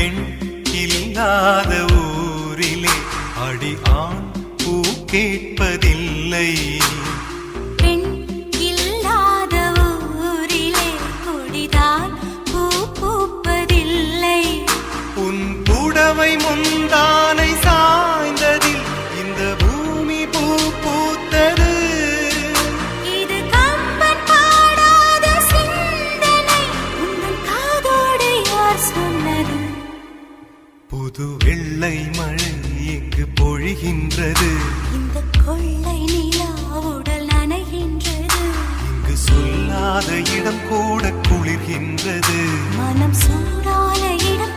பெண் இல்லாத ஊரிலே அடி ஆண் பூ கேட்பதில்லை. பெண் இல்லாத ஊரிலே கொடிதான் பூ பூப்பதில்லை. உன் புடவை முந்தானை சாய்ந்ததில் இந்த பூமி பூ பூத்தது. இது கம்பன் பாடாத சிந்தனை, உந்தன் காதோடு யார் சொன்னது? புது வெள்ளை மழை இங்கு பொழிகின்றது. இந்த கொள்ளை நிலா உடல் நனைகின்றது. இங்கு சொல்லாத இடம் கூட குளிர்கின்றது. மனம் சூடான இடம்